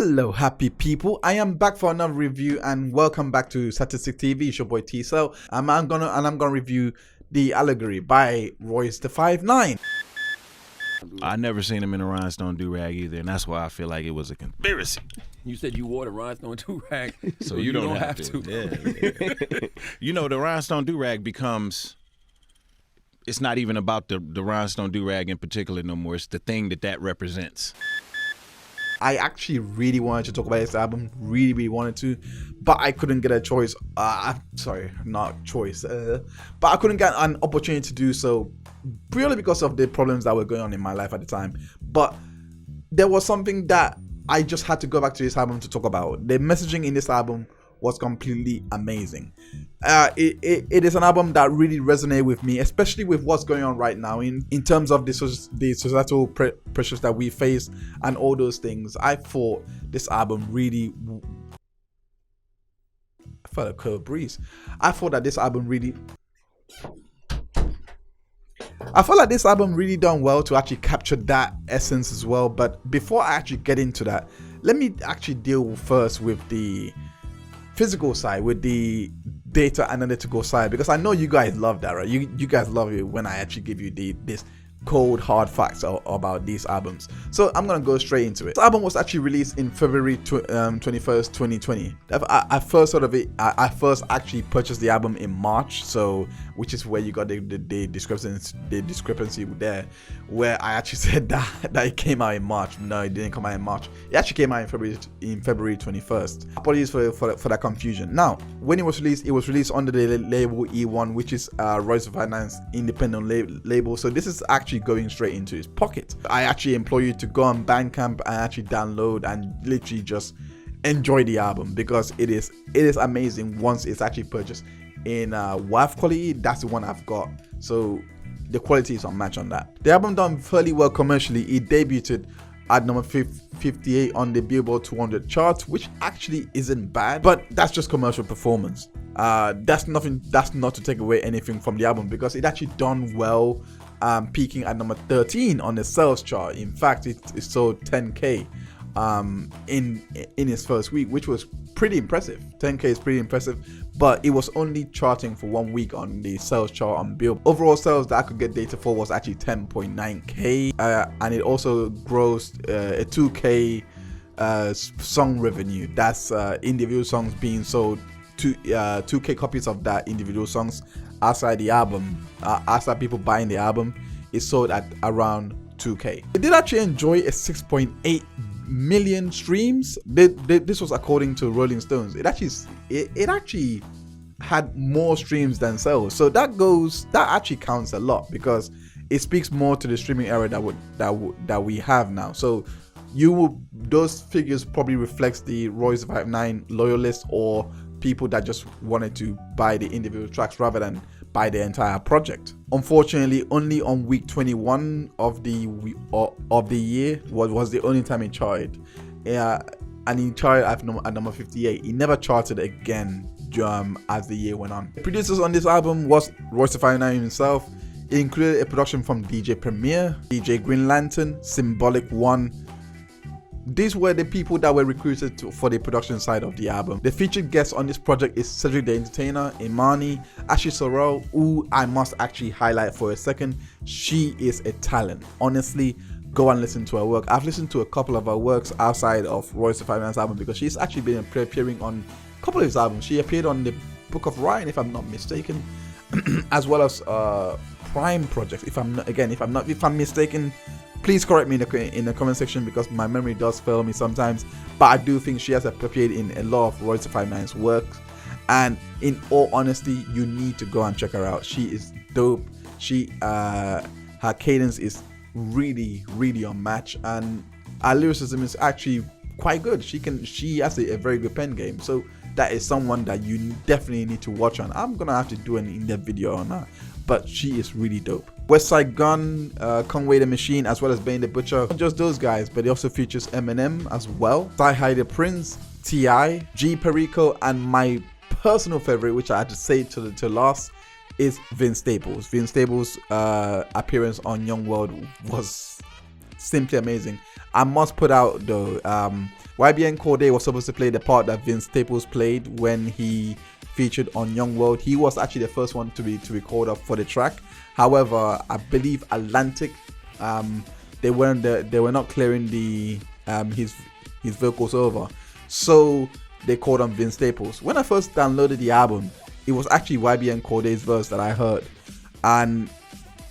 Hello happy people, I am back for another review and welcome back to Statistic TV. It's your boy T-Cell. I'm gonna review the Allegory by Royce the 5'9". I never seen him in a rhinestone do-rag either, and that's why I feel like it was a conspiracy. You said you wore the rhinestone do-rag, so you don't have to. Yeah. You know, the rhinestone do-rag becomes, it's not even about the rhinestone do-rag in particular no more. It's the thing that represents. I actually really wanted to talk about this album, really wanted to, but I couldn't get a choice. Sorry, not choice, but I couldn't get an opportunity to do so purely because of the problems that were going on in my life at the time. But there was something that I just had to go back to this album to talk about. The messaging in this album was completely amazing. It is an album that really resonated with me, especially with what's going on right now in terms of the societal pressures that we face and all those things. I thought this album really, I felt a curved breeze. I felt like this album really done well to actually capture that essence as well. But before I actually get into that, let me actually deal first with the physical side, with the data analytical side, because I know you guys love that, right? You guys love it when I actually give you this cold hard facts about these albums. So I'm gonna go straight into it. This album was actually released in February 21st, 2020. I first heard of it. I first actually purchased the album in March, so which is where you got the discrepancy there, where I actually said that it came out in March. No, it didn't come out in March. It actually came out in February 21st. Apologies for that confusion. Now, when it was released under the label E1, which is Royce the 5'9's independent label. So this is actually going straight into his pocket. I actually implore you to go on Bandcamp and actually download and literally just enjoy the album, because it is amazing once it's actually purchased in WAV quality. That's the one I've got, so the quality is unmatched on that. The album done fairly well commercially. It debuted at number 58 on the Billboard 200 chart, which actually isn't bad, but that's just commercial performance. That's not to take away anything from the album, because it actually done well, peaking at number 13 on the sales chart. In fact, it sold 10k in its first week, which was pretty impressive. 10k is pretty impressive, but it was only charting for 1 week on the sales chart on Billboard. Overall sales that I could get data for was actually 10.9k, and it also grossed a 2k song revenue. That's individual songs being sold, 2k copies of that individual songs outside the album, outside people buying the album. It sold at around 2k. It did actually enjoy a 6.8 million streams. This was according to Rolling Stones. It actually had more streams than sales, so that actually counts a lot, because it speaks more to the streaming era that we have now. So those figures probably reflects the Royce 5'9 loyalists, or people that just wanted to buy the individual tracks rather than buy the entire project. Unfortunately, only on week 21 of the year was the only time it charted, and he charted at number 58. He never charted again as the year went on. The producers on this album was Royce the 5'9 himself. It included a production from DJ Premier, DJ Green Lantern, Symbolic One. These were the people that were recruited for the production side of the album. The featured guests on this project is Cedric the Entertainer, Imani, Ashley Sorrell, who I must actually highlight for a second. She is a talent. Honestly, go and listen to her work. I've listened to a couple of her works outside of Royce the 5'9's album, because she's actually been appearing on a couple of his albums. She appeared on the Book of Ryan, if I'm not mistaken, as well as Prime Project. If I'm mistaken, please correct me in the comment section, because my memory does fail me sometimes. But I do think she has appeared in a lot of Royce the 5'9's works, and in all honesty, you need to go and check her out. She is dope. Her cadence is really unmatched, and her lyricism is actually quite good. She has a very good pen game, so that is someone that you definitely need to watch on. I'm gonna have to do an in-depth video on her, but she is really dope. Westside Gun, Conway the Machine, as well as Bane the Butcher. Not just those guys, but it also features Eminem as well, Sci-Hi the Prince, T.I., G Perico, and my personal favorite, which I had to say to last, is Vince Staples. Vince Staples' appearance on Young World was simply amazing. I must put out though, YBN Cordae was supposed to play the part that Vince Staples played when he featured on Young World. He was actually the first one to record up for the track. However, I believe Atlantic, they were not clearing his vocals over, so they called on Vince Staples. When I first downloaded the album, it was actually YBN Cordae's verse that I heard, and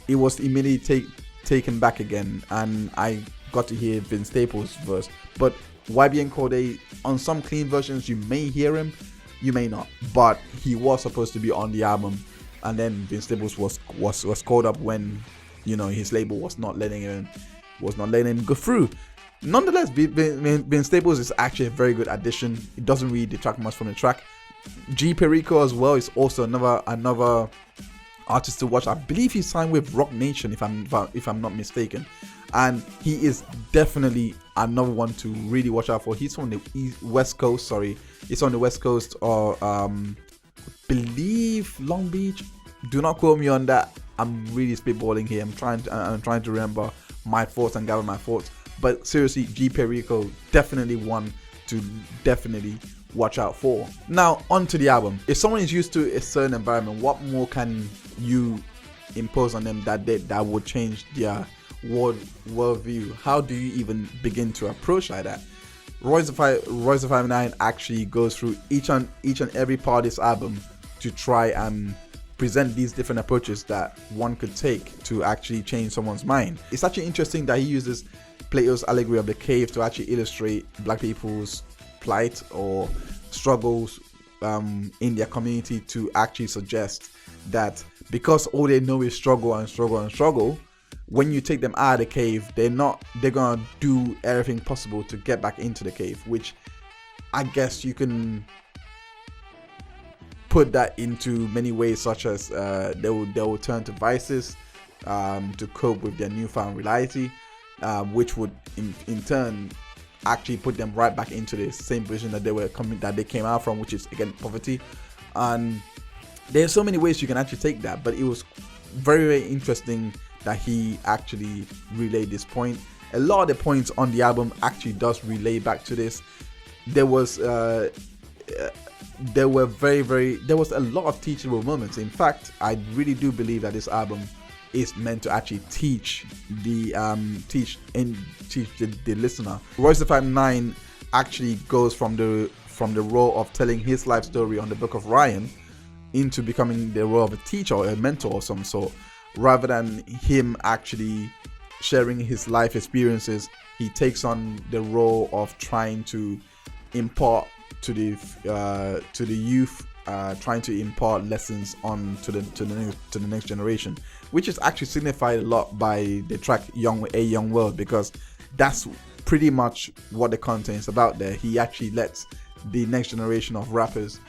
it was immediately taken back again, and I got to hear Vince Staples' verse. But YBN Cordae, on some clean versions, you may hear him, you may not, but he was supposed to be on the album, and then Vince Staples was called up when, you know, his label was not letting him go through. Nonetheless, Vince Staples is actually a very good addition. It doesn't really detract much from the track. G Perico as well is also another artist to watch. I believe he signed with Rock Nation, if I'm not mistaken, and he is definitely another one to really watch out for. He's on the West Coast. Sorry, he's on the West Coast, or believe Long Beach. Do not quote me on that. I'm really spitballing here. I'm trying to remember my thoughts and gather my thoughts. But seriously, G Perico, definitely one to definitely watch out for. Now, onto the album. If someone is used to a certain environment, what more can you impose on them that would change their worldview? How do you even begin to approach like that? Royce the 5'9" actually goes through each and every part of this album to try and present these different approaches that one could take to actually change someone's mind. It's actually interesting that he uses Plato's Allegory of the Cave to actually illustrate black people's plight or struggles in their community, to actually suggest that because all they know is struggle and struggle and struggle, when you take them out of the cave, they're gonna do everything possible to get back into the cave, which I guess you can put that into many ways, such as they will turn to vices to cope with their newfound reality, which would in turn actually put them right back into the same position that they came out from, which is again poverty. And there's so many ways you can actually take that, but it was very, very interesting that he actually relayed this point. A lot of the points on the album actually does relay back to this. There was a lot of teachable moments. In fact, I really do believe that this album is meant to actually teach the listener. Royce the 5'9" actually goes from the role of telling his life story on the Book of Ryan into becoming the role of a teacher or a mentor of some sort. Rather than him actually sharing his life experiences, he takes on the role of trying to impart to the youth, trying to impart lessons on to the next generation, which is actually signified a lot by the track Young World, because that's pretty much what the content is about there. He actually lets the next generation of rappers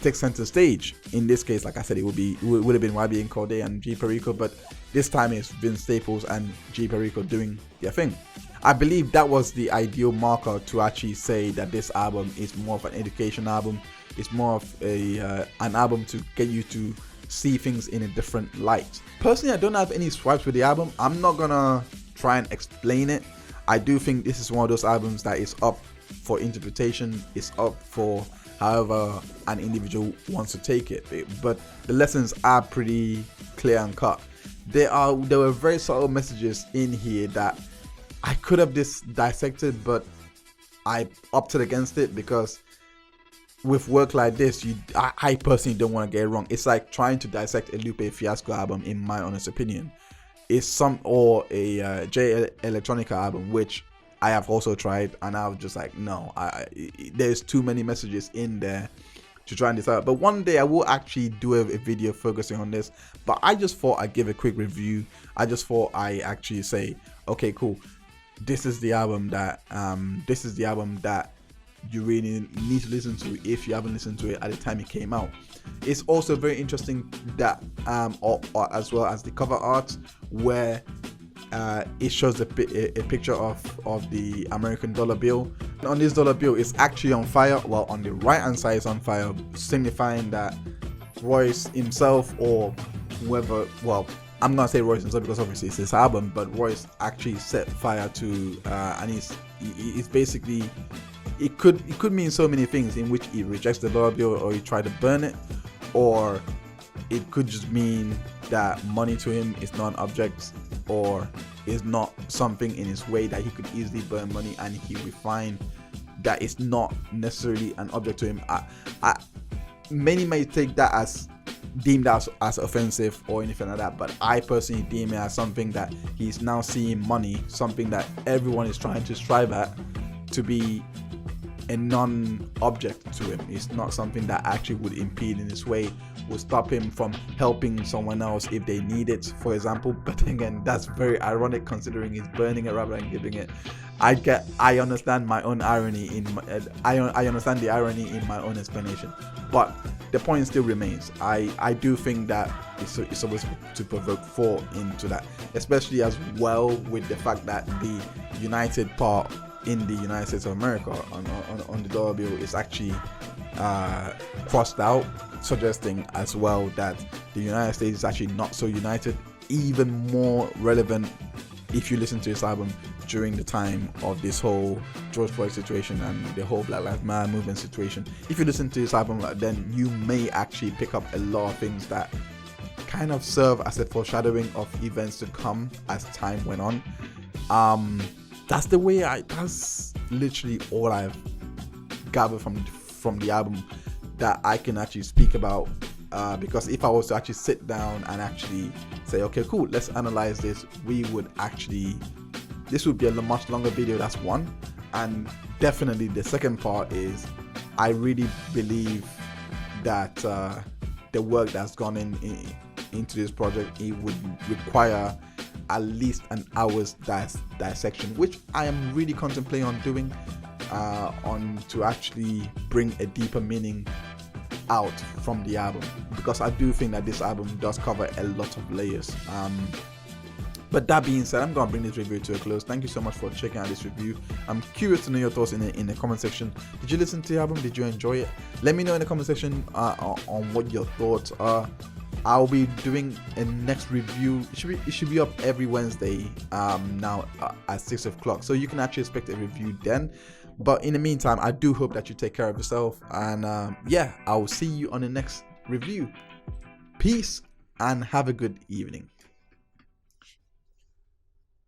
take center stage. In this case, like I said, it would have been YBN Cordae and G Perico, but this time it's Vince Staples and G Perico doing their thing. I believe that was the ideal marker to actually say that this album is more of an education album. It's more of an album to get you to see things in a different light. Personally, I don't have any swipes with the album. I'm not gonna try and explain it. I do think this is one of those albums that is up for interpretation. It's up for however an individual wants to take it, but the lessons are pretty clear and cut. There were very subtle messages in here that I could have dissected, but I opted against it, because with work like this, I personally don't want to get it wrong. It's like trying to dissect a Lupe Fiasco album, in my honest opinion. Or a J Electronica album, which I have also tried, and I was just like, no, there's too many messages in there to try and decide. But one day I will actually do a video focusing on this, but I just thought I'd give a quick review. I just thought I actually say, okay, cool, this is the album that you really need to listen to if you haven't listened to it at the time it came out. It's also very interesting that or as well as the cover art, where it shows a picture of the American dollar bill. And on this dollar bill, it's actually on fire, while on the right hand side is on fire, signifying that Royce himself, or whoever, well, I'm not gonna say Royce himself because obviously it's his album, but Royce actually set fire to and he's basically it could mean so many things, in which he rejects the dollar bill or he tried to burn it, or it could just mean that money to him is not an object, or is not something in his way that he could easily burn money, and he will find that it's not necessarily an object to him. Many may take that as deemed as offensive or anything like that, but I personally deem it as something that he's now seeing money, something that everyone is trying to strive at, to be a non-object to him. It's not something that actually would impede in his way, would stop him from helping someone else if they need it, for example. But again, that's very ironic considering he's burning it rather than giving it. I understand my own irony I understand the irony in my own explanation, but the point still remains. I do think that it's supposed to provoke thought into that, especially as well with the fact that the United part in the United States of America on the dollar bill is actually crossed out, suggesting as well that the United States is actually not so united. Even more relevant if you listen to this album during the time of this whole George Floyd situation and the whole Black Lives Matter movement situation. If you listen to this album, then you may actually pick up a lot of things that kind of serve as a foreshadowing of events to come as time went on. That's literally all I've gathered from the album that I can actually speak about, because if I was to actually sit down and actually say, okay, cool, let's analyze this, this would be a much longer video. That's one. And definitely the second part is, I really believe that the work that's gone into this project, it would require at least an hour's dissection, which I am really contemplating on doing, to actually bring a deeper meaning out from the album, because I do think that this album does cover a lot of layers. But that being said, I'm gonna bring this review to a close. Thank you so much for checking out this review. I'm curious to know your thoughts in the comment section. Did you listen to the album? Did you enjoy it? Let me know in the comment section on what your thoughts are. I'll be doing a next review. It should be up every Wednesday now at 6 o'clock, so you can actually expect a review then. But in the meantime, I do hope that you take care of yourself, and yeah, I'll see you on the next review. Peace and have a good evening.